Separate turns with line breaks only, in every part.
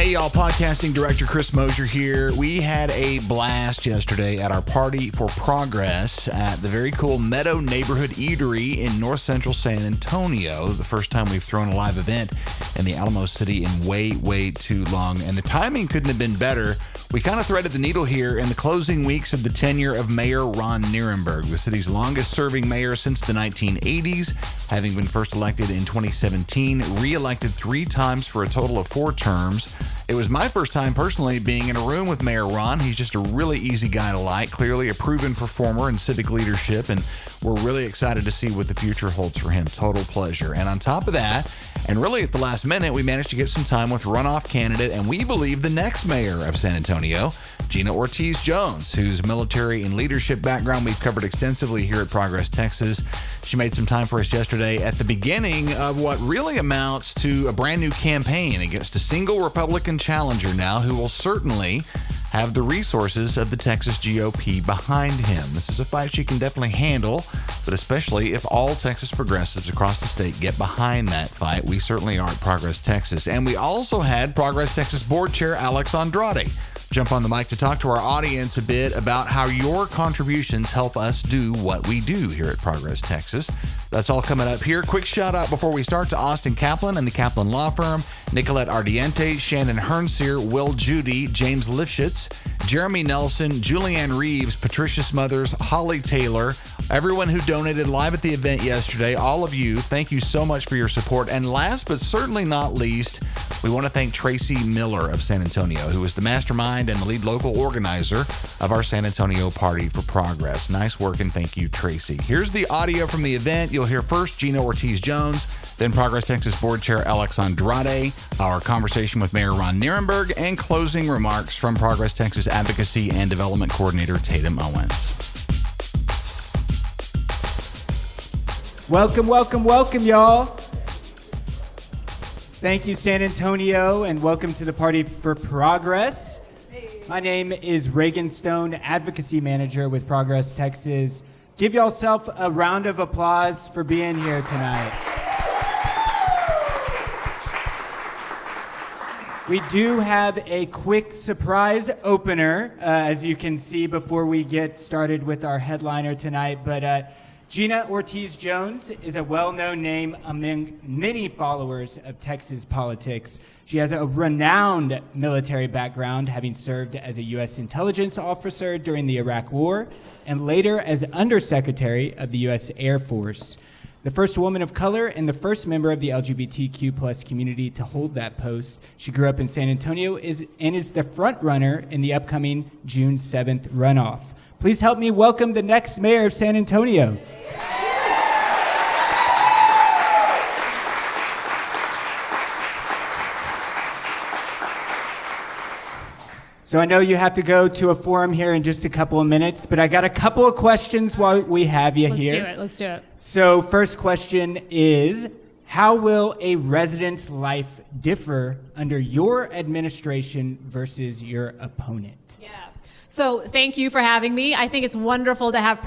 Hey y'all, podcasting director Chris Mosier here. We had a blast yesterday at our Party for Progress at the very cool Meadow Neighborhood Eatery in north central San Antonio. The first time we've thrown a live event in the Alamo City in way too long. And the timing couldn't have been better. We kind of threaded the needle here in the closing weeks of the tenure of Mayor Ron Nirenberg, the city's longest serving mayor since the 1980s, having been first elected in 2017, re-elected 3 times for a total of 4 terms. It was my first time personally being in a room with Mayor Ron. He's just a really easy guy to like, clearly a proven performer in civic leadership, and we're really excited to see what the future holds for him. Total pleasure. And on top of that, and really at the last minute, we managed to get some time with runoff candidate, and we believe the next mayor of San Antonio, Gina Ortiz Jones, whose military and leadership background we've covered extensively here at Progress, Texas. She made some time for us yesterday at the beginning of what really amounts to a brand new campaign against a single Republican challenger now who will certainly have the resources of the Texas GOP behind him. This is a fight she can definitely handle, but especially if all Texas progressives across the state get behind that fight. We certainly are at Progress Texas. And we also had Progress Texas Board Chair Alex Andrade jump on the mic to talk to our audience a bit about how your contributions help us do what we do here at Progress Texas. That's all coming up here. Quick shout out before we start to Austin Kaplan and the Kaplan Law Firm, Nicolette Ardiente, Shannon Hernseer, Will Judy, James Lifshitz, Jeremy Nelson, Julianne Reeves, Patricia Smothers, Holly Taylor, everyone who donated live at the event yesterday, all of you, thank you so much for your support. And last but certainly not least, we want to thank Tracy Miller of San Antonio, who is the mastermind and the lead local organizer of our San Antonio Party for Progress. Nice work, and thank you, Tracy. Here's the audio from the event. You'll hear first Gina Ortiz Jones, then Progress Texas Board Chair Alex Andrade, our conversation with Mayor Ron Nirenberg, and closing remarks from Progress Texas Advocacy and Development Coordinator Tatum Owens.
Welcome, y'all. Thank you, San Antonio, and welcome to the Party for Progress. My name is Reagan Stone, Advocacy Manager with Progress Texas. Give yourself a round of applause for being here tonight. We do have a quick surprise opener, as you can see before we get started with our headliner tonight, but Gina Ortiz Jones is a well-known name among many followers of Texas politics. She has a renowned military background, having served as a U.S. intelligence officer during the Iraq War and later as Undersecretary of the U.S. Air Force. The first woman of color and the first member of the LGBTQ plus community to hold that post. She grew up in San Antonio and is the front runner in the upcoming June 7th runoff. Please help me welcome the next mayor of San Antonio. So I know you have to go to a forum here in just a couple of minutes, but I got a couple of questions while we have you here.
Let's do it.
So first question is, how will a resident's life differ under your administration versus your opponent?
Yeah. So thank you for having me. I think it's wonderful to have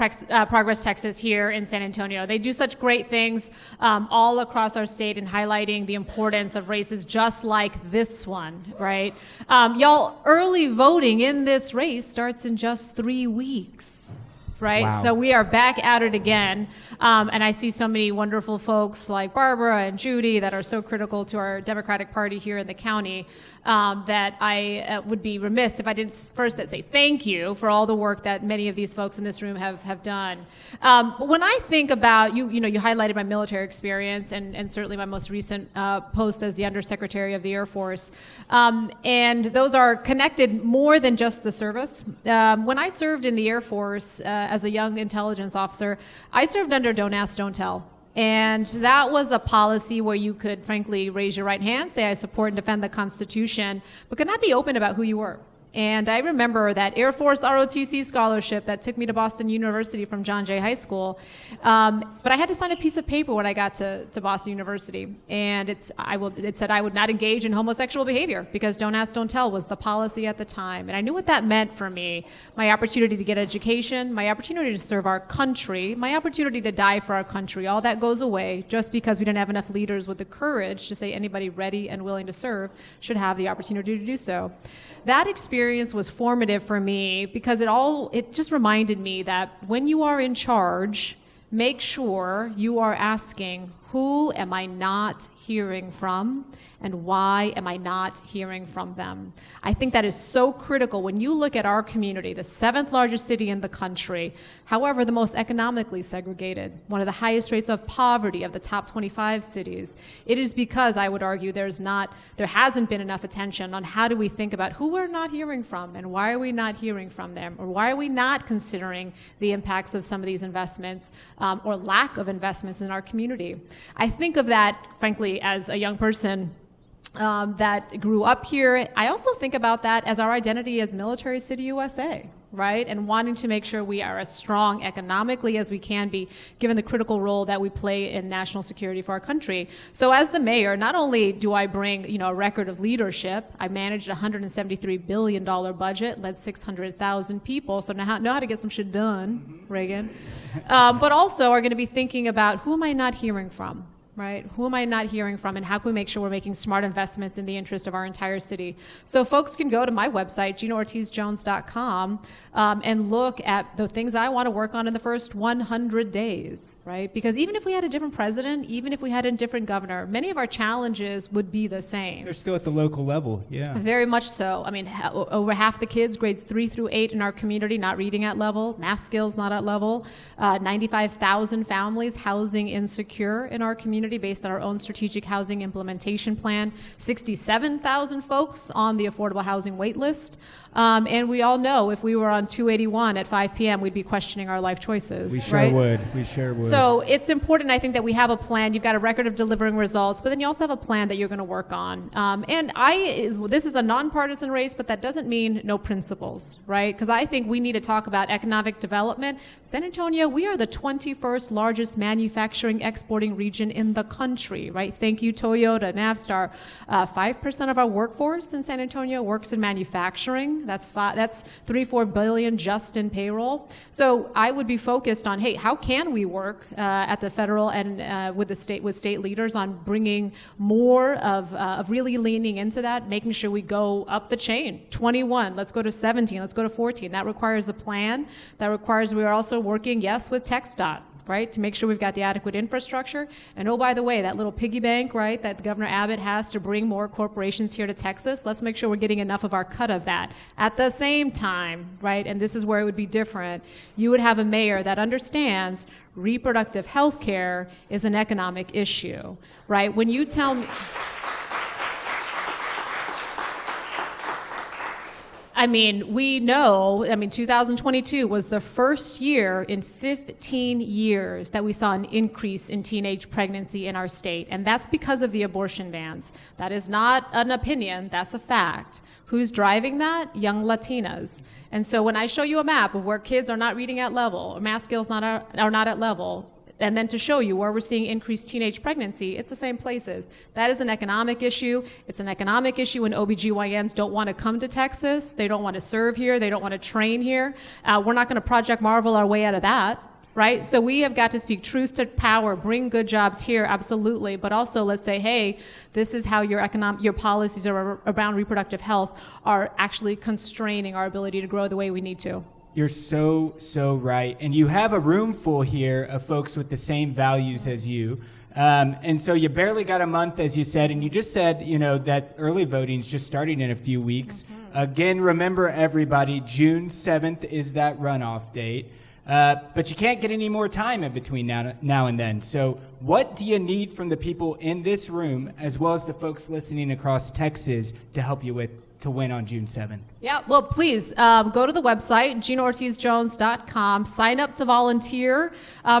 Progress Texas here in San Antonio. They do such great things all across our state in highlighting the importance of races just like this one, right? Y'all, early voting in this race starts in just 3 weeks. Right?
Wow.
So we are back at it again. And I see so many wonderful folks like Barbara and Judy that are so critical to our Democratic Party here in the county that I would be remiss if I didn't first say thank you for all the work that many of these folks in this room have done. When I think about, you highlighted my military experience and certainly my most recent post as the Undersecretary of the Air Force. And those are connected more than just the service. When I served in the Air Force as a young intelligence officer, I served under Don't Ask, Don't Tell. And that was a policy where you could, frankly, raise your right hand, say, I support and defend the Constitution, but could not be open about who you were. And I remember that Air Force ROTC scholarship that took me to Boston University from John Jay High School. But I had to sign a piece of paper when I got to Boston University. And it said I would not engage in homosexual behavior because don't ask, don't tell was the policy at the time. And I knew what that meant for me. My opportunity to get education, my opportunity to serve our country, my opportunity to die for our country, all that goes away just because we didn't have enough leaders with the courage to say anybody ready and willing to serve should have the opportunity to do so. That experience was formative for me because it just reminded me that when you are in charge, make sure you are asking, who am I not hearing from? And why am I not hearing from them? I think that is so critical when you look at our community, the 7th largest city in the country, however, the most economically segregated, one of the highest rates of poverty of the top 25 cities. It is because, I would argue, there hasn't been enough attention on how do we think about who we're not hearing from and why are we not hearing from them, or why are we not considering the impacts of some of these investments or lack of investments in our community. I think of that, frankly, as a young person that grew up here. I also think about that as our identity as Military City USA, right? And wanting to make sure we are as strong economically as we can be, given the critical role that we play in national security for our country. So as the mayor, not only do I bring, a record of leadership, I managed a $173 billion budget, led 600,000 people, so know how to get some shit done, Reagan. But also are going to be thinking about who am I not hearing from? Right? Who am I not hearing from, and how can we make sure we're making smart investments in the interest of our entire city? So folks can go to my website, GinaOrtizJones.com, and look at the things I want to work on in the first 100 days, right? Because even if we had a different president, even if we had a different governor, many of our challenges would be the same.
They're still at the local level, yeah.
Very much so. I mean, over half the kids, grades 3 through 8 in our community, not reading at level, math skills not at level, 95,000 families housing insecure in our community based on our own strategic housing implementation plan, 67,000 folks on the affordable housing wait list. And we all know if we were on 281 at 5 p.m., we'd be questioning our life choices.
We sure
right?
would. We sure would.
So it's important, I think, that we have a plan. You've got a record of delivering results, but then you also have a plan that you're going to work on. This is a nonpartisan race, but that doesn't mean no principles, right? Because I think we need to talk about economic development. San Antonio, we are the 21st largest manufacturing exporting region in the country, right? Thank you, Toyota, Navstar. 5% of our workforce in San Antonio works in manufacturing. That's $3-4 billion just in payroll. So I would be focused on, hey, how can we work at the federal and with state leaders on bringing more of really leaning into that, making sure we go up the chain. 21, let's go to 17, let's go to 14. That requires a plan. That requires we are also working, yes, with TxDOT. Right, to make sure we've got the adequate infrastructure. And oh, by the way, that little piggy bank, right, that Governor Abbott has to bring more corporations here to Texas, let's make sure we're getting enough of our cut of that. At the same time, right, and this is where it would be different, you would have a mayor that understands reproductive health care is an economic issue, right? When you tell me... 2022 was the first year in 15 years that we saw an increase in teenage pregnancy in our state, and that's because of the abortion bans. That is not an opinion, that's a fact. Who's driving that? Young Latinas. And so when I show you a map of where kids are not reading at level, or math skills are not at level, and then to show you where we're seeing increased teenage pregnancy, it's the same places. That is an economic issue. It's an economic issue when OBGYNs don't want to come to Texas. They don't want to serve here. They don't want to train here. We're not going to Project Marvel our way out of that, right? So we have got to speak truth to power, bring good jobs here, absolutely. But also let's say, hey, this is how your policies around reproductive health are actually constraining our ability to grow the way we need to.
You're so right. And you have a room full here of folks with the same values as you. And so you barely got a month, as you said, and you just said, that early voting is just starting in a few weeks. Mm-hmm. Again, remember everybody, June 7th is that runoff date. But you can't get any more time in between now and then. So what do you need from the people in this room, as well as the folks listening across Texas, to help you to win on June 7th?
Yeah, well, please go to the website, GinaOrtizJones.com, sign up to volunteer,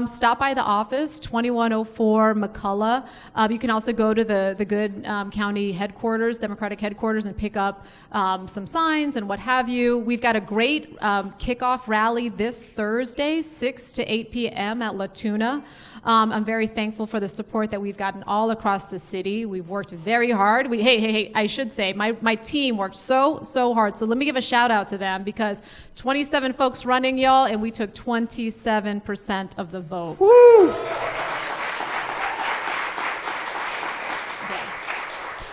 stop by the office, 2104 McCullough. You can also go to the Good County headquarters, Democratic headquarters, and pick up some signs and what have you. We've got a great kickoff rally this Thursday, 6 to 8 p.m. at La Tuna. I'm very thankful for the support that we've gotten all across the city. We've worked very hard. Hey, I should say, my team worked so hard. So let me give a shout out to them, because 27 folks running, y'all, and we took 27% of the vote.
Woo!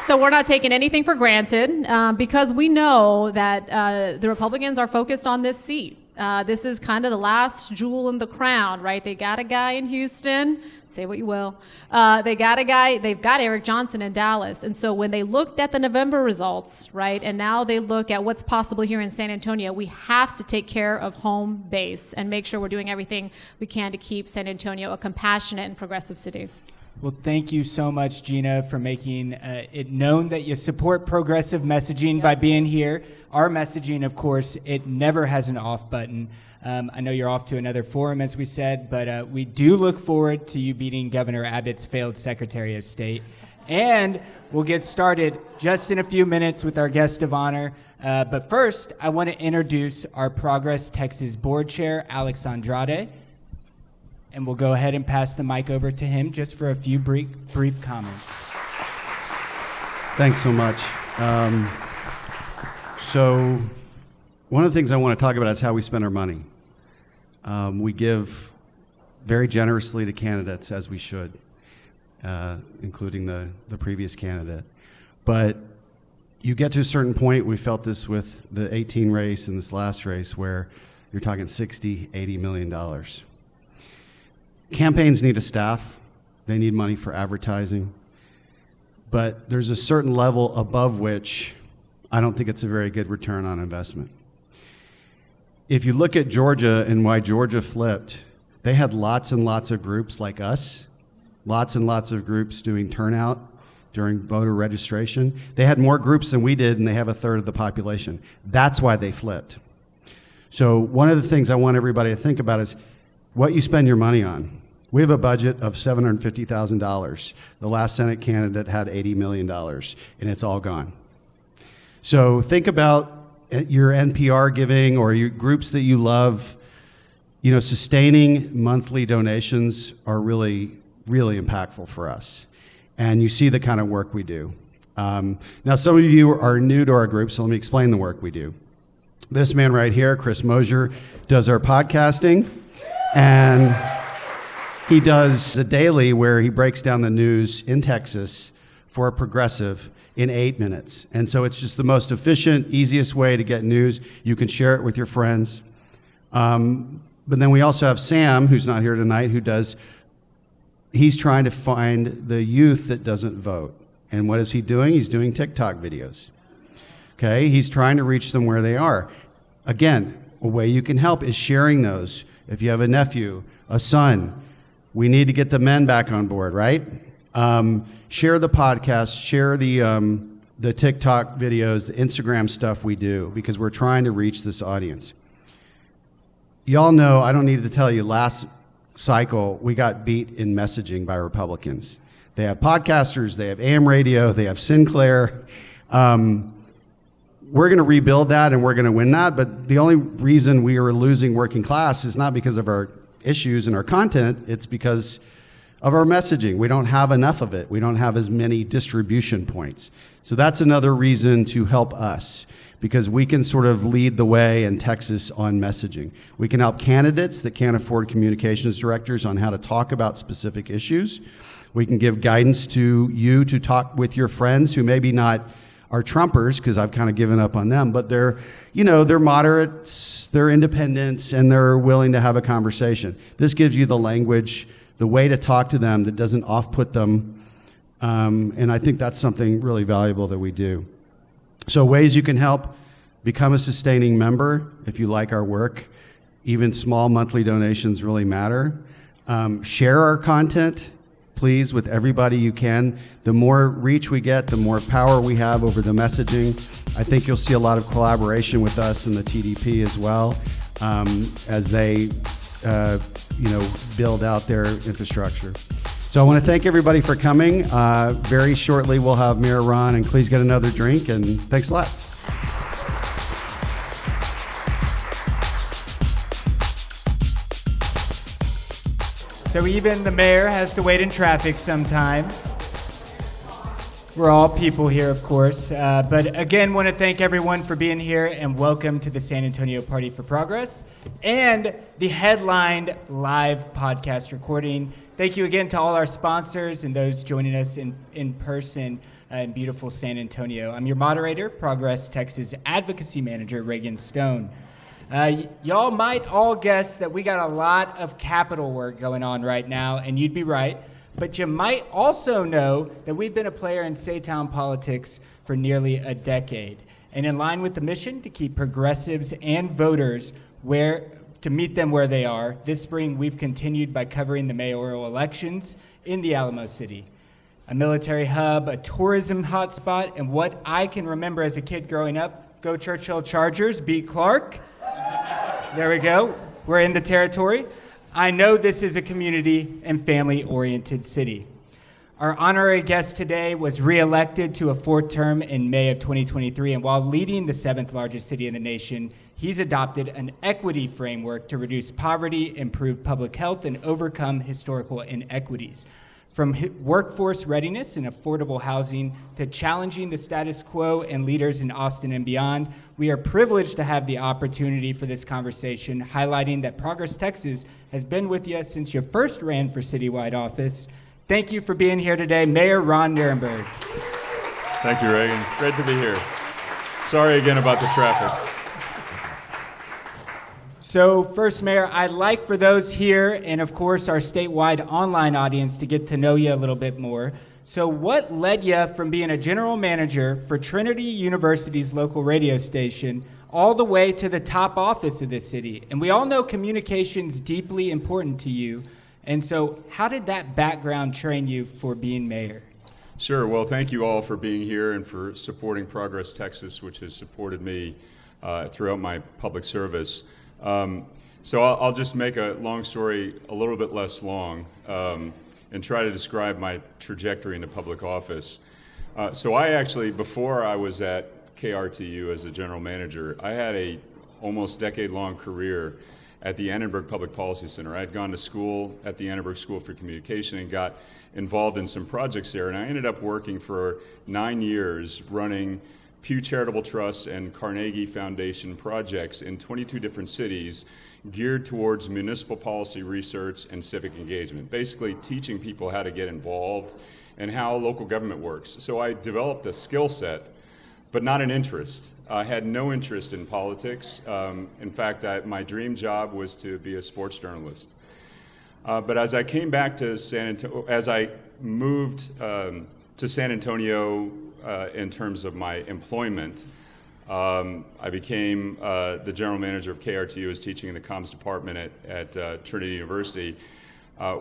So we're not taking anything for granted, because we know that the Republicans are focused on this seat. This is kind of the last jewel in the crown, right? They got a guy in Houston, say what you will. They've got Eric Johnson in Dallas. And so when they looked at the November results, right, and now they look at what's possible here in San Antonio, we have to take care of home base and make sure we're doing everything we can to keep San Antonio a compassionate and progressive city.
Well, thank you so much, Gina, for making it known that you support progressive messaging by being here. Our messaging, of course, it never has an off button. I know you're off to another forum, as we said, but we do look forward to you beating Governor Abbott's failed Secretary of State. And we'll get started just in a few minutes with our guest of honor. But first, I want to introduce our Progress Texas Board Chair, Alex Andrade. And we'll go ahead and pass the mic over to him just for a few brief comments.
Thanks so much. So one of the things I want to talk about is how we spend our money. We give very generously to candidates, as we should, including the previous candidate. But you get to a certain point, we felt this with the 18 race and this last race, where you're talking $60, $80 million. Campaigns need a staff. They need money for advertising. But there's a certain level above which I don't think it's a very good return on investment. If you look at Georgia and why Georgia flipped, they had lots and lots of groups like us, lots and lots of groups doing turnout during voter registration. They had more groups than we did, and they have a third of the population. That's why they flipped. So one of the things I want everybody to think about is what you spend your money on. We have a budget of $750,000. The last Senate candidate had $80 million, and it's all gone. So think about your NPR giving or your groups that you love. You know, sustaining monthly donations are really, really impactful for us. And you see the kind of work we do. Now, some of you are new to our group, so let me explain the work we do. This man right here, Chris Mosier, does our podcasting. And he does a daily where he breaks down the news in Texas for a progressive in 8 minutes. And so it's just the most efficient, easiest way to get news. You can share it with your friends. But then we also have Sam, who's not here tonight, he's trying to find the youth that doesn't vote. And what is he doing? He's doing TikTok videos. Okay, he's trying to reach them where they are. Again, a way you can help is sharing those. If you have a nephew, a son, we need to get the men back on board, right? Share the podcast, share the TikTok videos, the Instagram stuff we do, because we're trying to reach this audience. Y'all know, I don't need to tell you, last cycle, we got beat in messaging by Republicans. They have podcasters, they have AM radio, they have Sinclair. We're going to rebuild that and we're going to win that, but the only reason we are losing working class is not because of our issues and our content, it's because of our messaging. We don't have enough of it. We don't have as many distribution points. So that's another reason to help us, because we can sort of lead the way in Texas on messaging. We can help candidates that can't afford communications directors on how to talk about specific issues. We can give guidance to you to talk with your friends who maybe not are Trumpers, because I've kind of given up on them, but they're moderates, they're independents, and they're willing to have a conversation. This gives you the language, the way to talk to them that doesn't off-put them, and I think that's something really valuable that we do. So ways you can help: become a sustaining member if you like our work. Even small monthly donations really matter. Share our content. please, with everybody you can. The more reach we get, the more power we have over the messaging. I think you'll see a lot of collaboration with us and the TDP as well, as they build out their infrastructure. So I want to thank everybody for coming. Very shortly we'll have Mayor Ron, and please get another drink, and thanks a lot.
So even the mayor has to wait in traffic sometimes. We're all people here, of course. But again, want to thank everyone for being here, and welcome to the San Antonio Party for Progress and the headlined live podcast recording. Thank you again to all our sponsors and those joining us in person in beautiful San Antonio. I'm your moderator, Progress Texas Advocacy Manager, Reagan Stone. Y'all might all guess that we got a lot of capital work going on right now, and you'd be right. But you might also know that we've been a player in Saytown politics for nearly a decade. And in line with the mission to keep progressives and voters to meet them where they are, this spring we've continued by covering the mayoral elections in the Alamo City. A military hub, a tourism hotspot, and what I can remember as a kid growing up, go Churchill Chargers, beat Clark. There we go. We're in the territory. I know this is a community and family-oriented city. Our honorary guest today was re-elected to a fourth term in May of 2023, and while leading the seventh largest city in the nation, he's adopted an equity framework to reduce poverty, improve public health, and overcome historical inequities. From workforce readiness and affordable housing to challenging the status quo and leaders in Austin and beyond, we are privileged to have the opportunity for this conversation, highlighting that Progress Texas has been with you since you first ran for citywide office. Thank you for being here today, Mayor Ron Nirenberg.
Thank you, Reagan. Great to be here. Sorry again about the traffic.
So first, Mayor, I'd like for those here and, of course, our statewide online audience to get to know you a little bit more. So what led you from being a general manager for Trinity University's local radio station all the way to the top office of this city? And we all know communication's deeply important to you. And so how did that background train you for being mayor?
Sure. Well, thank you all for being here and for supporting Progress Texas, which has supported me throughout my public service. So I'll just make a long story a little bit less long and try to describe my trajectory into public office. So I actually, before I was at KRTU as a general manager, I had a almost decade-long career at the Annenberg Public Policy Center. I had gone to school at the Annenberg School for Communication and got involved in some projects there, and I ended up working for 9 years running Pew Charitable Trust and Carnegie Foundation projects in 22 different cities geared towards municipal policy research and civic engagement, basically teaching people how to get involved and how local government works. So I developed a skill set, but not an interest. I had no interest in politics. In fact, my dream job was to be a sports journalist. But as I came back to San Antonio, as I moved to San Antonio in terms of my employment, I became the general manager of KRTU. I was teaching in the comms department at Trinity University.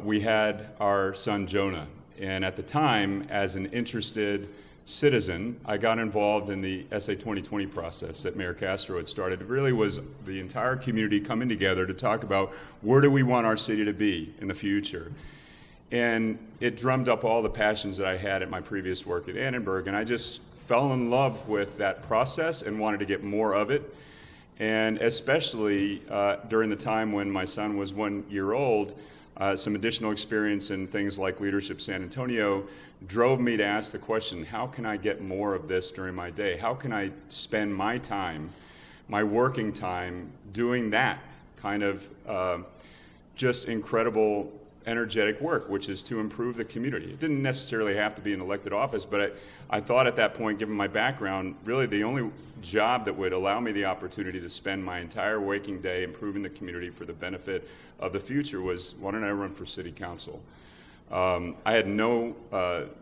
We had our son Jonah, and at the time, as an interested citizen, I got involved in the SA 2020 process that Mayor Castro had started. It really was the entire community coming together to talk about where do we want our city to be in the future. And it drummed up all the passions that I had at my previous work at Annenberg, and I just fell in love with that process and wanted to get more of it. And especially during the time when my son was 1 year old, some additional experience in things like Leadership San Antonio drove me to ask the question, how can I get more of this during my day? How can I spend my time, my working time, doing that kind of just incredible energetic work, which is to improve the community. It didn't necessarily have to be an elected office, but I thought at that point, given my background, really the only job that would allow me the opportunity to spend my entire waking day improving the community for the benefit of the future was, why don't I run for city council? I had no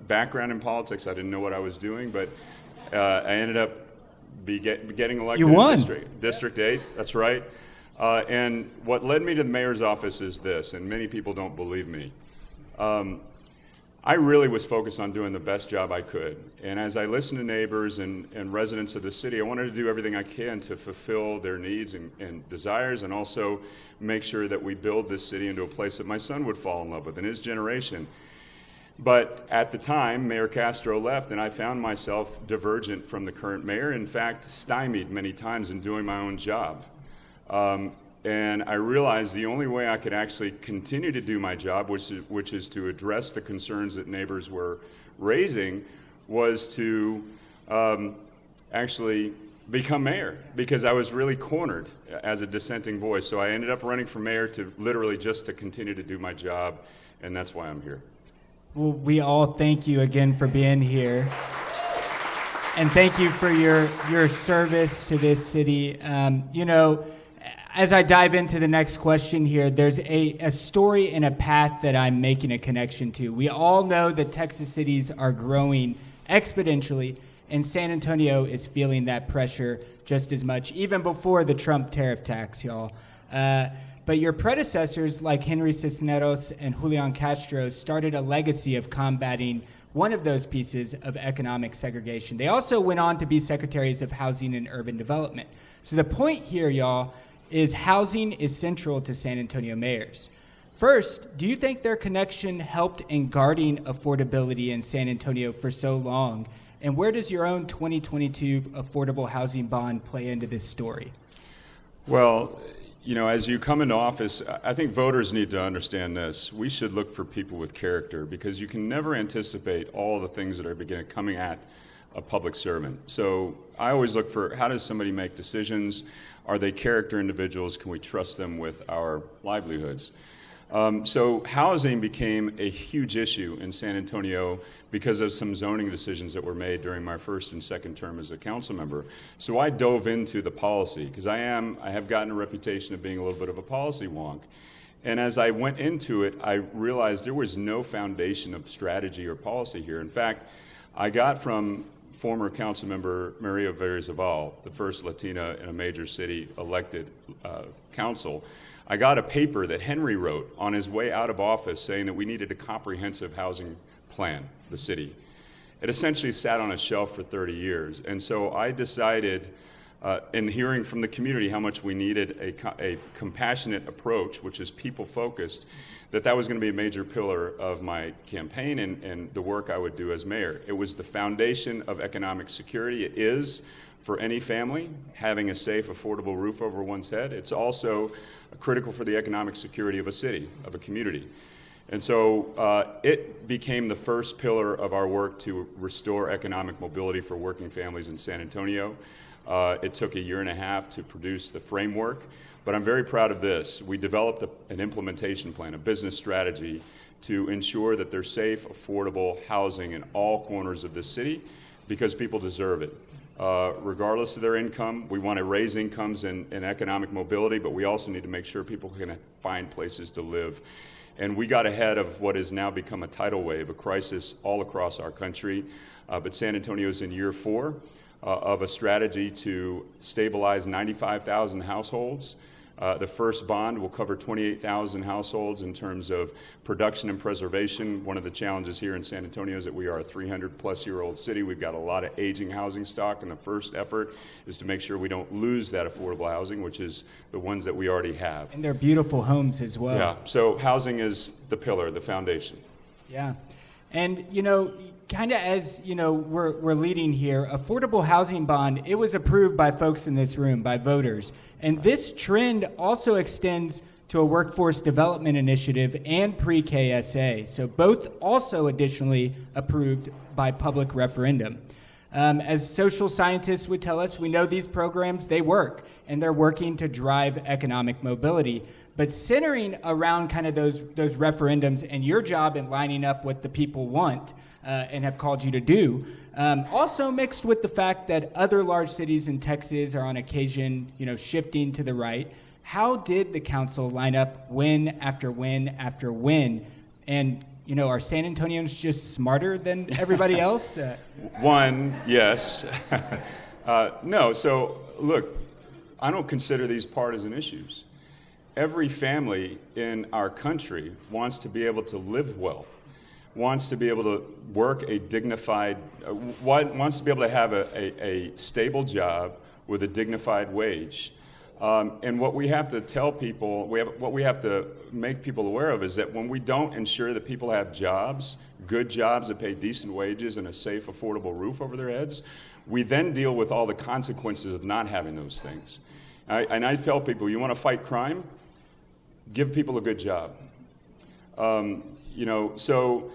background in politics. I didn't know what I was doing, but I ended up getting elected.
You won.
In District 8, that's right. And what led me to the mayor's office is this, and many people don't believe me. I really was focused on doing the best job I could. And as I listened to neighbors and residents of the city, I wanted to do everything I can to fulfill their needs and desires, and also make sure that we build this city into a place that my son would fall in love with in his generation. But at the time, Mayor Castro left, and I found myself divergent from the current mayor, in fact, stymied many times in doing my own job. And I realized the only way I could actually continue to do my job, which is to address the concerns that neighbors were raising, was to actually become mayor, because I was really cornered as a dissenting voice. So I ended up running for mayor to literally just to continue to do my job, and that's why I'm here.
Well, we all thank you again for being here. And thank you for your service to this city. As I dive into the next question here, there's a story and a path that I'm making a connection to. We all know that Texas cities are growing exponentially, and San Antonio is feeling that pressure just as much, even before the Trump tariff tax, y'all. But your predecessors, like Henry Cisneros and Julian Castro, started a legacy of combating one of those pieces of economic segregation. They also went on to be secretaries of housing and urban development. So the point here, y'all, is housing is central to San Antonio mayors. First, do you think their connection helped in guarding affordability in San Antonio for so long? And where does your own 2022 affordable housing bond play into this story?
Well, as you come into office, I think voters need to understand this. We should look for people with character, because you can never anticipate all the things that are coming at a public servant. So I always look for, how does somebody make decisions? Are they character individuals? Can we trust them with our livelihoods? So housing became a huge issue in San Antonio because of some zoning decisions that were made during my first and second term as a council member. So I dove into the policy, because I have gotten a reputation of being a little bit of a policy wonk. And as I went into it, I realized there was no foundation of strategy or policy here. In fact, I got from former council member Maria Zaval, the first Latina in a major city elected council, I got a paper that Henry wrote on his way out of office saying that we needed a comprehensive housing plan for the city. It essentially sat on a shelf for 30 years. And so I decided, in hearing from the community how much we needed a compassionate approach, which is people-focused, that was going to be a major pillar of my campaign and the work I would do as mayor. It was the foundation of economic security. It is, for any family, having a safe, affordable roof over one's head. It's also critical for the economic security of a city, of a community. And so it became the first pillar of our work to restore economic mobility for working families in San Antonio. It took 1.5 years to produce the framework. But I'm very proud of this. We developed an implementation plan, a business strategy, to ensure that there's safe, affordable housing in all corners of this city, because people deserve it. Regardless of their income, we want to raise incomes and economic mobility, but we also need to make sure people can find places to live. And we got ahead of what has now become a tidal wave, a crisis all across our country. But San Antonio is in year 4 of a strategy to stabilize 95,000 households. The first bond will cover 28,000 households in terms of production and preservation. One of the challenges here in San Antonio is that we are a 300-plus-year-old city. We've got a lot of aging housing stock, and the first effort is to make sure we don't lose that affordable housing, which is the ones that we already have.
And they're beautiful homes as well.
Yeah, so housing is the pillar, the foundation.
Yeah. And, kind of as, we're leading here, affordable housing bond, it was approved by folks in this room, by voters. And this trend also extends to a workforce development initiative and pre-KSA. So both also additionally approved by public referendum. As social scientists would tell us, we know these programs, they work, and they're working to drive economic mobility. But centering around kind of those referendums and your job in lining up what the people want and have called you to do, also mixed with the fact that other large cities in Texas are on occasion, shifting to the right. How did the council line up win after win after win? And, are San Antonians just smarter than everybody else?
One, yes. No, so look, I don't consider these partisan issues. Every family in our country wants to be able to live well. wants to be able to work a dignified, wants to be able to have a stable job with a dignified wage. And what we have to tell people, what we have to make people aware of is that when we don't ensure that people have jobs, good jobs that pay decent wages and a safe, affordable roof over their heads, we then deal with all the consequences of not having those things. And I tell people, you want to fight crime? Give people a good job. So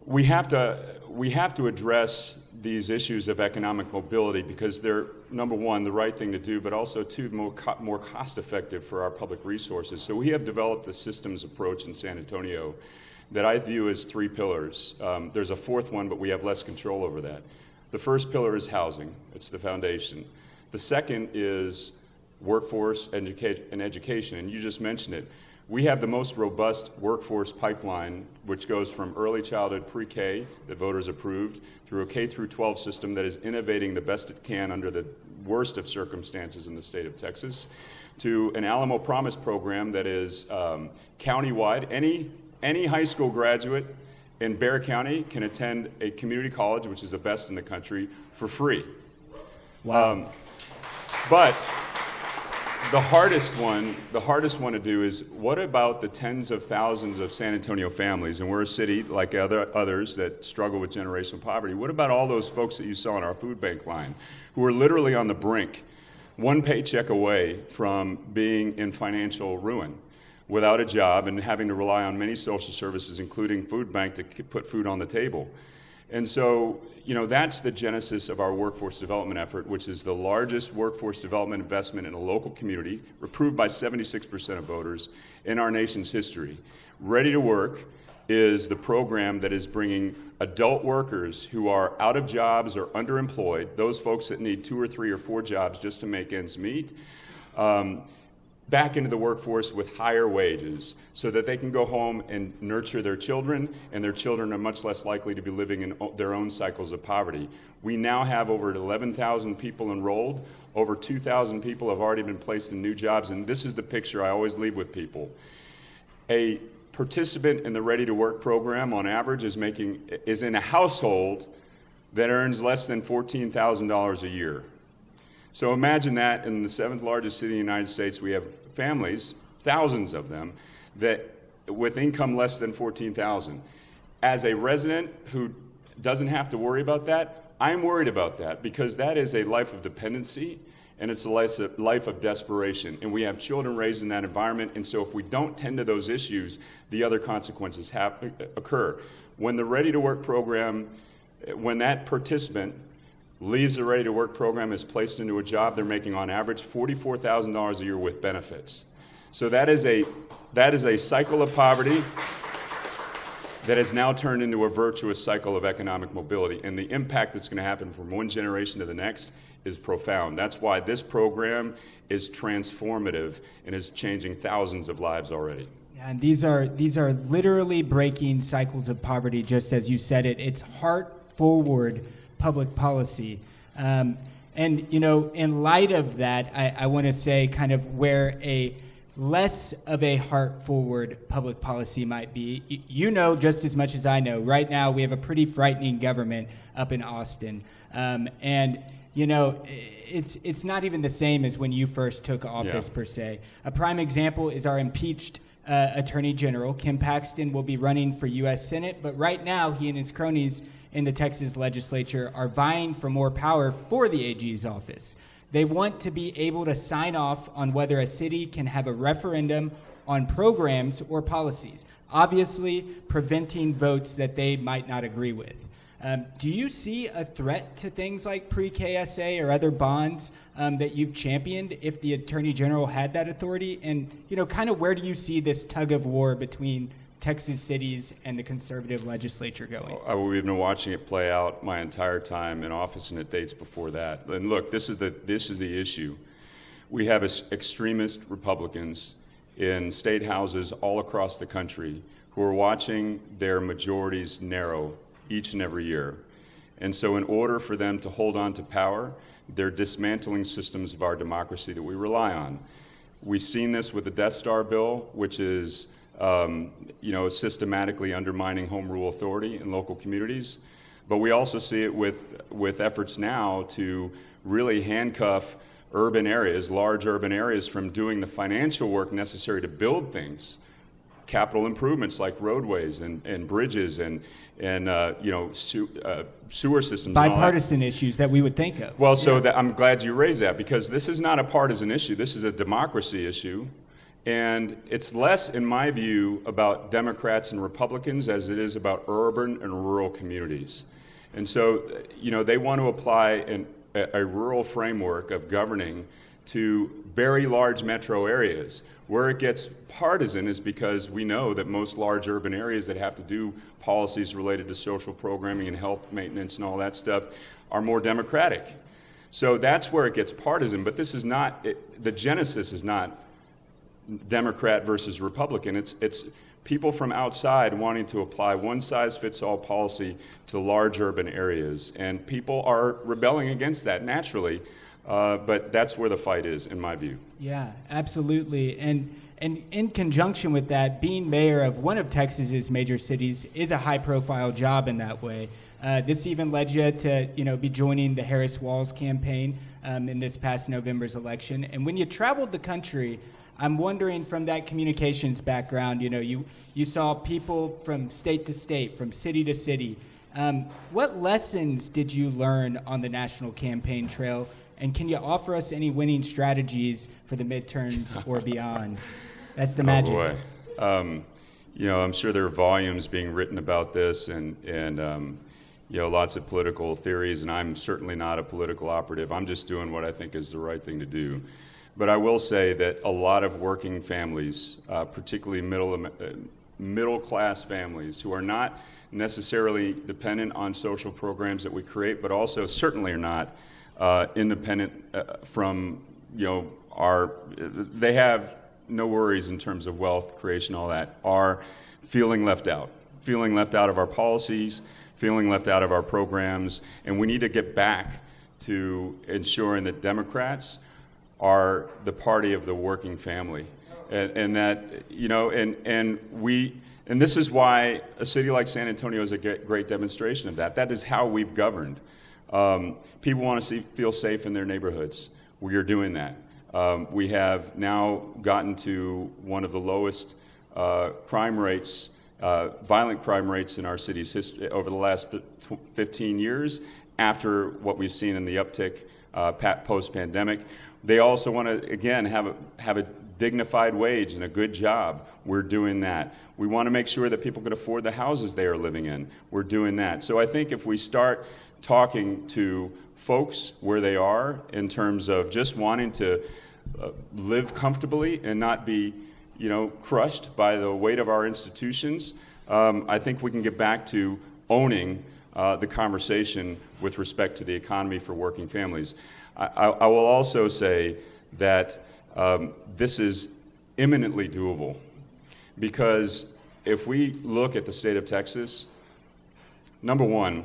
we have to address these issues of economic mobility because they're, number one, the right thing to do, but also, two, more cost-effective for our public resources. So we have developed a systems approach in San Antonio that I view as 3 pillars. There's a 4th one, but we have less control over that. The first pillar is housing. It's the foundation. The second is workforce and education, and you just mentioned it. We have the most robust workforce pipeline, which goes from early childhood pre-K that voters approved through a K through 12 system that is innovating the best it can under the worst of circumstances in the state of Texas, to an Alamo Promise program that is countywide. Any high school graduate in Bexar County can attend a community college, which is the best in the country, for free.
Wow.
But the hardest one to do is, what about the tens of thousands of San Antonio families, and we're a city like others that struggle with generational poverty. What about all those folks that you saw in our food bank line who are literally on the brink, one paycheck away from being in financial ruin, without a job and having to rely on many social services, including food bank, to put food on the table? And so, that's the genesis of our workforce development effort, which is the largest workforce development investment in a local community, approved by 76% of voters in our nation's history. Ready to Work is the program that is bringing adult workers who are out of jobs or underemployed, those folks that need 2 or 3 or 4 jobs just to make ends meet, back into the workforce with higher wages so that they can go home and nurture their children, and their children are much less likely to be living in their own cycles of poverty. We now have over 11,000 people enrolled. Over 2,000 people have already been placed in new jobs, and this is the picture I always leave with people. A participant in the Ready to Work program on average is in a household that earns less than $14,000 a year. So imagine that in the 7th largest city in the United States, we have families, thousands of them, that with income less than $14,000. As a resident who doesn't have to worry about that, I'm worried about that because that is a life of dependency and it's a life of desperation. And we have children raised in that environment, and so if we don't tend to those issues, the other consequences occur. When the Ready to Work program, when that participant leaves the Ready to Work program, is placed into a job, they're making on average $44,000 a year with benefits. So that is a cycle of poverty that has now turned into a virtuous cycle of economic mobility. And the impact that's going to happen from one generation to the next is profound. That's why this program is transformative and is changing thousands of lives already.
Yeah, and these are literally breaking cycles of poverty, just as you said it. It's heart-forward public policy. And, in light of that, I want to say kind of where a less of a heart-forward public policy might be. Just as much as I know, right now we have a pretty frightening government up in Austin. It's not even the same as when you first took office, per se. A prime example is our impeached Attorney General. Kim Paxton will be running for U.S. Senate, but right now he and his cronies in the Texas legislature are vying for more power for the AG's office. They want to be able to sign off on whether a city can have a referendum on programs or policies, obviously preventing votes that they might not agree with. Do you see a threat to things like pre-KSA or other bonds that you've championed if the Attorney General had that authority? And, kind of where do you see this tug of war between Texas cities and the conservative legislature going?
We've been watching it play out my entire time in office, and it dates before that. And look, this is the issue. We have extremist Republicans in state houses all across the country who are watching their majorities narrow each and every year. And so in order for them to hold on to power, they're dismantling systems of our democracy that we rely on. We've seen this with the Death Star bill, which is systematically undermining home rule authority in local communities. But we also see it with efforts now to really handcuff urban areas, large urban areas, from doing the financial work necessary to build things, capital improvements like roadways and bridges and sewer systems.
Bipartisan issues that we would think of.
Well, I'm glad you raised that, because this is not a partisan issue. This is a democracy issue. And it's less, in my view, about Democrats and Republicans as it is about urban and rural communities. And so, they want to apply a rural framework of governing to very large metro areas. Where it gets partisan is because we know that most large urban areas that have to do policies related to social programming and health maintenance and all that stuff are more Democratic. So that's where it gets partisan, but this is not, the genesis is not Democrat versus Republican. It's people from outside wanting to apply one-size-fits-all policy to large urban areas, and people are rebelling against that naturally, but that's where the fight is, in my view.
Yeah, absolutely. And in conjunction with that, being mayor of one of Texas's major cities is a high-profile job in that way. This even led you to, be joining the Harris Walls campaign in this past November's election. And when you traveled the country, I'm wondering, from that communications background, you saw people from state to state, from city to city. What lessons did you learn on the national campaign trail? And can you offer us any winning strategies for the midterms or beyond? That's the magic.
Oh boy. I'm sure there are volumes being written about this and lots of political theories, and I'm certainly not a political operative. I'm just doing what I think is the right thing to do. But I will say that a lot of working families, particularly middle-class families, who are not necessarily dependent on social programs that we create, but also certainly are not independent from, they have no worries in terms of wealth creation, all that, are feeling left out of our policies, feeling left out of our programs, and we need to get back to ensuring that Democrats are the party of the working family, and that and this is why a city like San Antonio is a great demonstration of that. That is how we've governed. People want to feel safe in their neighborhoods. We are doing that. We have now gotten to one of the lowest crime rates, violent crime rates in our city's history over the last 15 years. After what we've seen in the uptick post-pandemic. They also want to, again, have a dignified wage and a good job. We're doing that. We want to make sure that people can afford the houses they are living in. We're doing that. So I think if we start talking to folks where they are in terms of just wanting to live comfortably and not be, crushed by the weight of our institutions, I think we can get back to owning the conversation with respect to the economy for working families. I will also say that this is imminently doable, because if we look at the state of Texas, number one,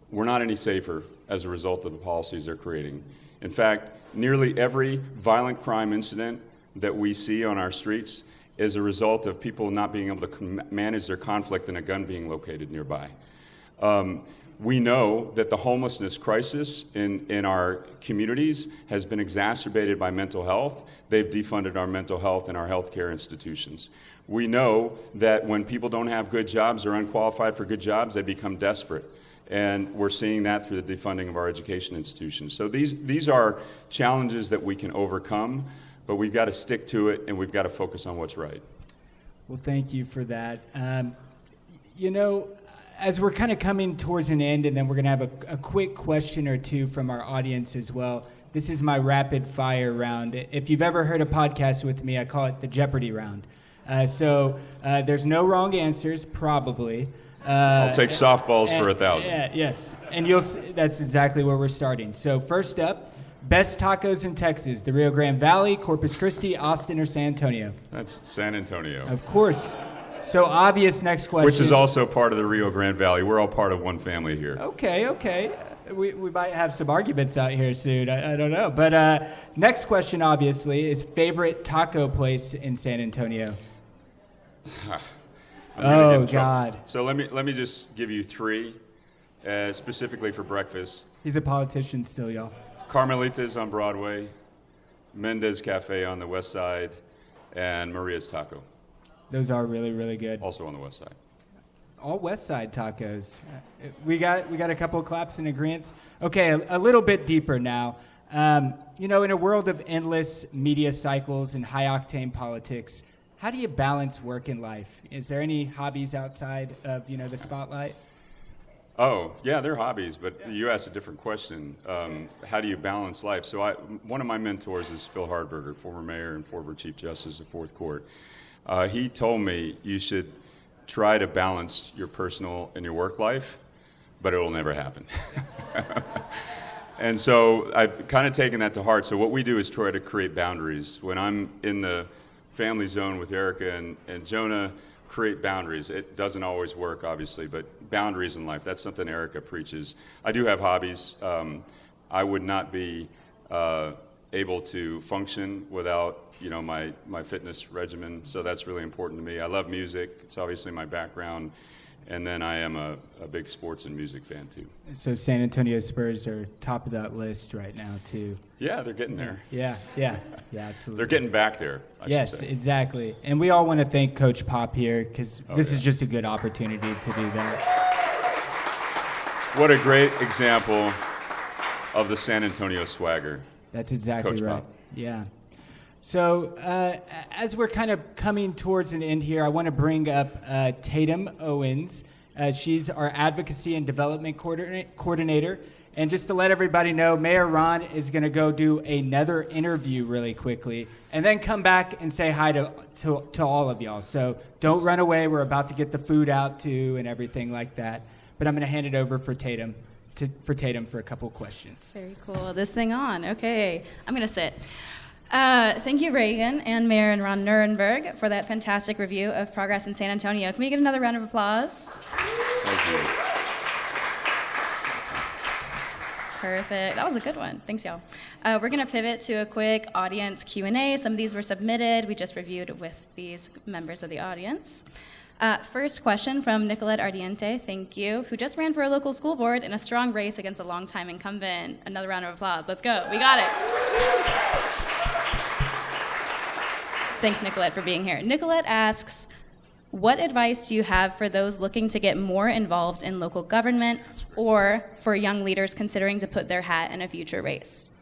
we're not any safer as a result of the policies they're creating. In fact, nearly every violent crime incident that we see on our streets is a result of people not being able to manage their conflict and a gun being located nearby. We know that the homelessness crisis in our communities has been exacerbated by mental health. They've defunded our mental health and our healthcare institutions. We know that when people don't have good jobs or unqualified for good jobs, they become desperate. And we're seeing that through the defunding of our education institutions. So these are challenges that we can overcome, but we've got to stick to it and we've got to focus on what's right.
Well, thank you for that. As we're kind of coming towards an end, and then we're going to have a quick question or two from our audience as well. This is my rapid fire round. If you've ever heard a podcast with me, I call it the Jeopardy round. So there's no wrong answers, probably.
I'll take softballs for 1,000.
Yes, and that's exactly where we're starting. So first up, best tacos in Texas, the Rio Grande Valley, Corpus Christi, Austin, or San Antonio?
That's San Antonio.
Of course. So obvious next question.
Which is also part of the Rio Grande Valley. We're all part of one family here.
Okay. We might have some arguments out here soon. I don't know. But next question, obviously, is favorite taco place in San Antonio?
I'm gonna get in
Oh,
trouble.
God.
So let me just give you three, specifically for breakfast.
He's a politician still, y'all.
Carmelita's on Broadway, Mendez Cafe on the west side, and Maria's Taco,
Those are really, really good.
also on the west side.
All West Side tacos. We got a couple of claps in agreement. Okay, a little bit deeper now. In a world of endless media cycles and high-octane politics, how do you balance work and life? Is there any hobbies outside of, the spotlight?
Oh, yeah, they're hobbies, but you asked a different question. How do you balance life? So one of my mentors is Phil Hardberger, former mayor and former Chief Justice of Fourth Court. He told me you should try to balance your personal and your work life, but it'll never happen. And so I've kind of taken that to heart. So what we do is try to create boundaries. When I'm in the family zone with Erica and Jonah, create boundaries. It doesn't always work, obviously, but boundaries in life, that's something Erica preaches. I do have hobbies. I would not be able to function without my fitness regimen, so that's really important to me. I love music. It's obviously my background. And then I am a big sports and music fan, too.
So San Antonio Spurs are top of that list right now, too.
Yeah, they're getting there.
Yeah, absolutely.
They're getting back there, I should
Yes,
say.
exactly. And we all want to thank Coach Pop here because this is just a good opportunity to do that.
What a great example of the San Antonio swagger.
That's exactly
Coach
right.
Pop.
Yeah. So as we're kind of coming towards an end here, I want to bring up Tatum Owens. She's our advocacy and development coordinator. And just to let everybody know, Mayor Ron is going to go do another interview really quickly and then come back and say hi to all of y'all. So don't run away. We're about to get the food out too and everything like that. But I'm going to hand it over for Tatum for a couple questions.
Very cool. This thing on. Okay. I'm going to sit. Thank you, Reagan and Mayor Ron Nirenberg, for that fantastic review of progress in San Antonio. Can we get another round of applause?
Thank you.
Perfect. That was a good one. Thanks, y'all. We're going to pivot to a quick audience Q&A. Some of these were submitted. We just reviewed with these members of the audience. First question from Nicolette Ardiente, thank you, who just ran for a local school board in a strong race against a longtime incumbent. Another round of applause. Let's go. We got it. Thanks, Nicolette, for being here. Nicolette asks, what advice do you have for those looking to get more involved in local government or for young leaders considering to put their hat in a future race?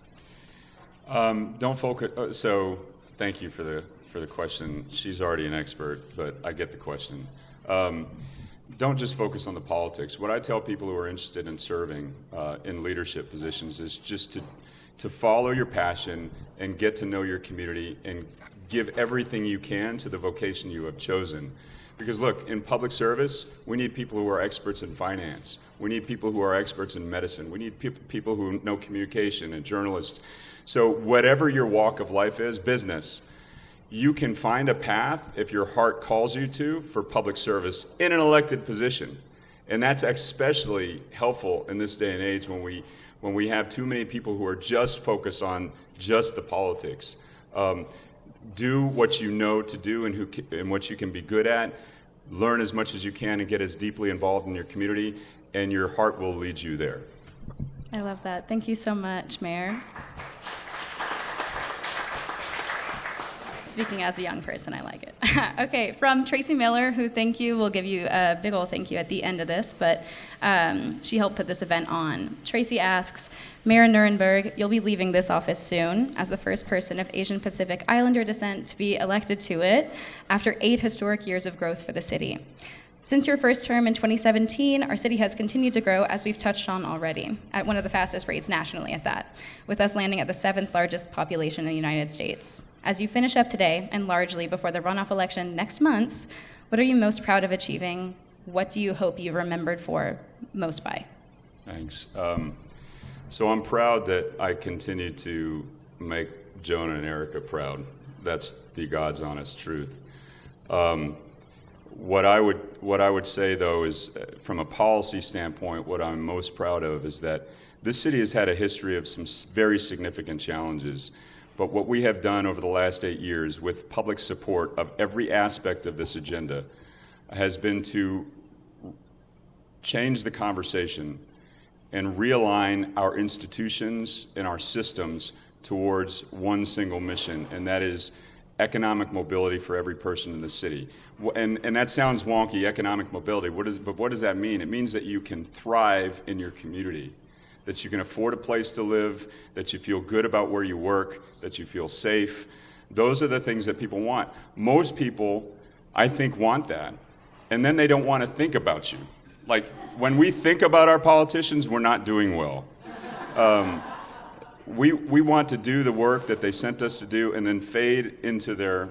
Don't focus. So thank you for the question. She's already an expert, but I get the question. Don't just focus on the politics. What I tell people who are interested in serving in leadership positions is just to follow your passion and get to know your community and give everything you can to the vocation you have chosen. Because look, in public service, we need people who are experts in finance. We need people who are experts in medicine. We need people who know communication and journalists. So whatever your walk of life is, business, you can find a path if your heart calls you to for public service in an elected position. And that's especially helpful in this day and age when we have too many people who are just focused on just the politics. Do what you know to do and what you can be good at. Learn as much as you can and get as deeply involved in your community, and your heart will lead you there.
I love that. Thank you so much, Mayor. Speaking as a young person, I like it. Okay, from Tracy Miller, who thank you, we'll give you a big ol' thank you at the end of this, but she helped put this event on. Tracy asks, Mayor Nirenberg, you'll be leaving this office soon as the first person of Asian Pacific Islander descent to be elected to it after 8 historic years of growth for the city. Since your first term in 2017, our city has continued to grow, as we've touched on already, at one of the fastest rates nationally at that, with us landing at the 7th largest population in the United States. As you finish up today, and largely before the runoff election next month, what are you most proud of achieving? What do you hope you're remembered for most by?
Thanks. So I'm proud that I continue to make Jonah and Erica proud. That's the God's honest truth. What I would say, though, is from a policy standpoint, what I'm most proud of is that this city has had a history of some very significant challenges. But what we have done over the last 8 years with public support of every aspect of this agenda has been to change the conversation and realign our institutions and our systems towards one single mission, and that is economic mobility for every person in the city. And that sounds wonky, economic mobility. But what does that mean? It means that you can thrive in your community, that you can afford a place to live, that you feel good about where you work, that you feel safe. Those are the things that people want. Most people, I think, want that. And then they don't want to think about you. Like, when we think about our politicians, we're not doing well. We want to do the work that they sent us to do and then fade into the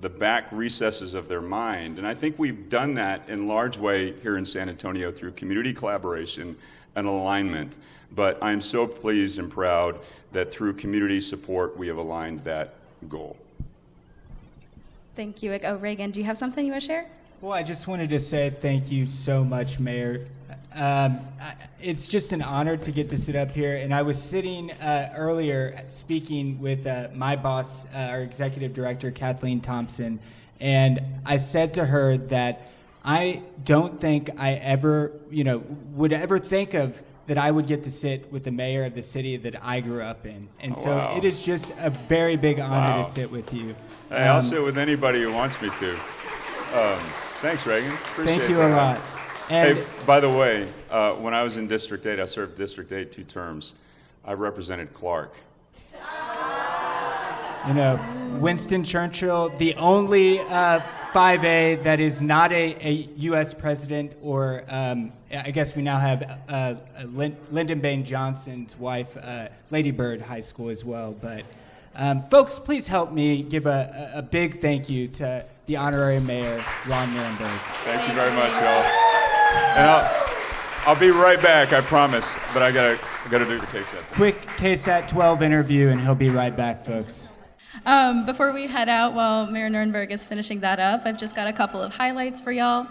back recesses of their mind. And I think we've done that in large way here in San Antonio through community collaboration and alignment. But I'm so pleased and proud that through community support, we have aligned that goal.
Thank you. Oh, Reagan, do you have something you want to share?
Well, I just wanted to say thank you so much, Mayor. It's just an honor to get to sit up here. And I was sitting earlier speaking with my boss, our executive director, Kathleen Thompson, and I said to her that I don't think I ever, would ever think of that I would get to sit with the mayor of the city that I grew up in. And so
wow.
It is just a very big honor
Wow.
to sit with you.
Hey, I'll sit with anybody who wants me to. Thanks, Reagan. Appreciate
Thank you
that.
a lot. And
Hey, by the way, when I was in District 8, I served District 8 2 terms. I represented Clark.
Winston Churchill, the only 5A that is not a U.S. president, or I guess we now have Lyndon Baines Johnson's wife, Lady Bird High School as well. But folks, please help me give a big thank you to the honorary mayor, Ron Nirenberg.
Thank you very much, y'all. And I'll be right back, I promise. But I gotta do the KSAT.
Quick KSAT 12 interview, and he'll be right back, folks.
Before we head out, while Mayor Nirenberg is finishing that up, I've just got a couple of highlights for y'all.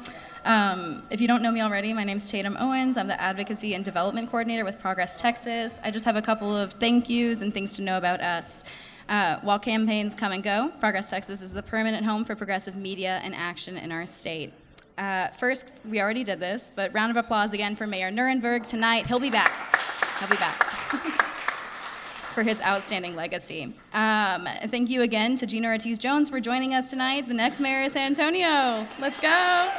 If you don't know me already, my name's Tatum Owens. I'm the Advocacy and Development Coordinator with Progress Texas. I just have a couple of thank yous and things to know about us. While campaigns come and go, Progress Texas is the permanent home for progressive media and action in our state. First, we already did this, but round of applause again for Mayor Nirenberg tonight. He'll be back. For his outstanding legacy. Thank you again to Gina Ortiz Jones for joining us tonight, the next mayor of San Antonio. Let's go.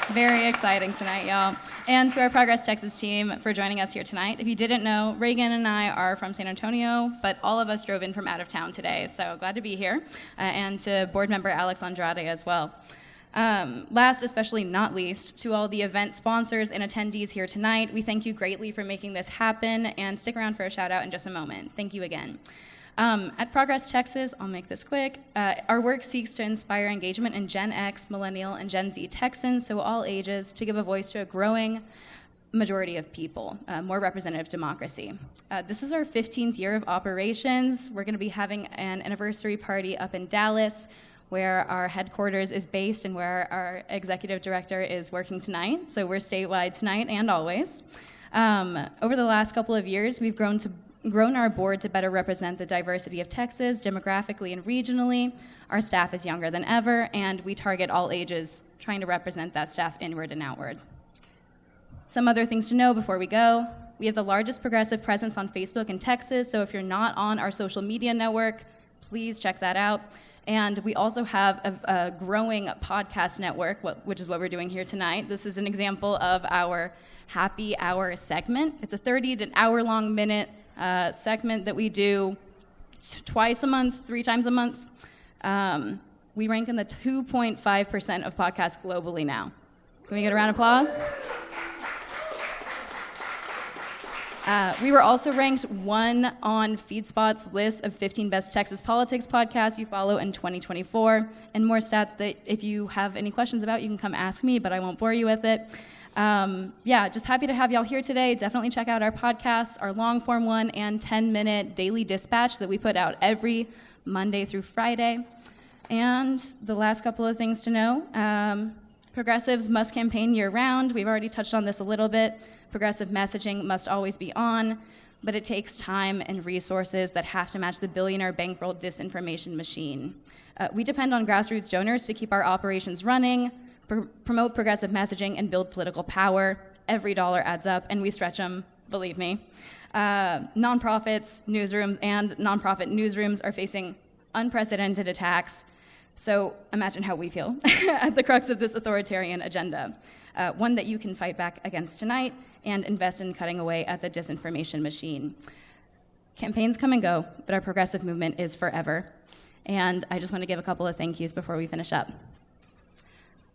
Very exciting tonight, y'all. And to our Progress Texas team for joining us here tonight. If you didn't know, Reagan and I are from San Antonio, but all of us drove in from out of town today, so glad to be here. And to board member Alex Andrade as well. Last, especially not least, to all the event sponsors and attendees here tonight, we thank you greatly for making this happen, and stick around for a shout out in just a moment. Thank you again. At Progress Texas, I'll make this quick, our work seeks to inspire engagement in Gen X, Millennial, and Gen Z Texans, so all ages, to give a voice to a growing majority of people, more representative democracy. This is our 15th year of operations. We're gonna be having an anniversary party up in Dallas, where our headquarters is based and where our executive director is working tonight. So we're statewide tonight and always. Over the last couple of years, we've grown our board to better represent the diversity of Texas, demographically and regionally. Our staff is younger than ever, and we target all ages, trying to represent that staff inward and outward. Some other things to know before we go. We have the largest progressive presence on Facebook in Texas, so if you're not on our social media network, please check that out. And we also have a growing podcast network, which is what we're doing here tonight. This is an example of our happy hour segment. It's a 30 to an hour-long minute segment that we do twice a month, 3 times a month. We rank in the 2.5% of podcasts globally now. Can we get a round of applause? We were also ranked 1 on FeedSpot's list of 15 best Texas politics podcasts you follow in 2024. And more stats that if you have any questions about, you can come ask me, but I won't bore you with it. Just happy to have y'all here today. Definitely check out our podcasts, our long form one and 10-minute daily dispatch that we put out every Monday through Friday. And the last couple of things to know, progressives must campaign year-round. We've already touched on this a little bit. Progressive messaging must always be on. but it takes time and resources that have to match the billionaire bankroll disinformation machine. We depend on grassroots donors to keep our operations running, promote progressive messaging, and build political power. Every dollar adds up, and we stretch them, believe me. Nonprofits, newsrooms, and nonprofit newsrooms are facing unprecedented attacks. So imagine how we feel at the crux of this authoritarian agenda, one that you can fight back against tonight and invest in cutting away at the disinformation machine. Campaigns come and go, but our progressive movement is forever. And I just want to give a couple of thank yous before we finish up.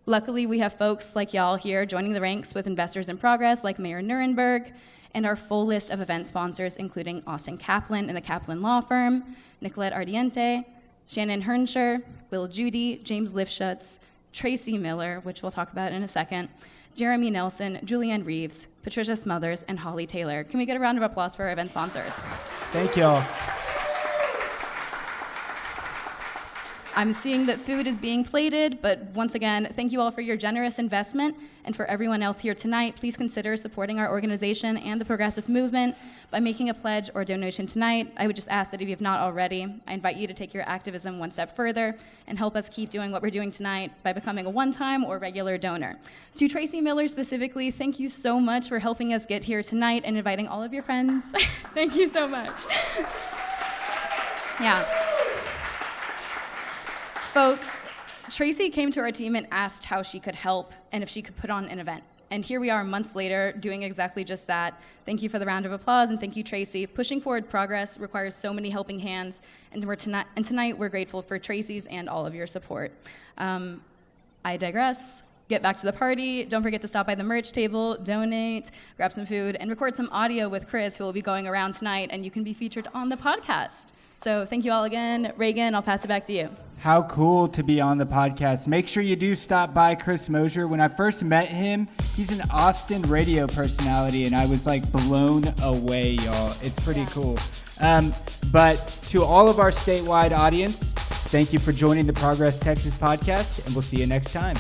Luckily, we have folks like y'all here joining the ranks with Investors in Progress, like Mayor Nirenberg, and our full list of event sponsors, including Austin Kaplan and the Kaplan Law Firm, Nicolette Ardiente, Shannon Hernscher, Will Judy, James Lifshutz, Tracy Miller, which we'll talk about in a second, Jeremy Nelson, Julianne Reeves, Patricia Smothers, and Holly Taylor. Can we get a round of applause for our event sponsors?
Thank y'all.
I'm seeing that food is being plated, but once again, thank you all for your generous investment. And for everyone else here tonight, please consider supporting our organization and the progressive movement by making a pledge or donation tonight. I would just ask that if you have not already, I invite you to take your activism one step further and help us keep doing what we're doing tonight by becoming a one-time or regular donor. To Tracy Miller specifically, thank you so much for helping us get here tonight and inviting all of your friends. Thank you so much. Yeah. Folks, Tracy came to our team and asked how she could help and if she could put on an event. And here we are months later doing exactly just that. Thank you for the round of applause, and thank you, Tracy. Pushing forward progress requires so many helping hands, and tonight we're grateful for Tracy's and all of your support. I digress. Get back to the party. Don't forget to stop by the merch table, donate, grab some food, and record some audio with Chris, who will be going around tonight, and you can be featured on the podcast. So thank you all again. Reagan, I'll pass it back to you.
How cool to be on the podcast. Make sure you do stop by Chris Mosier. When I first met him, he's an Austin radio personality, and I was like blown away, y'all. It's pretty cool. But to all of our statewide audience, thank you for joining the Progress Texas podcast, and we'll see you next time.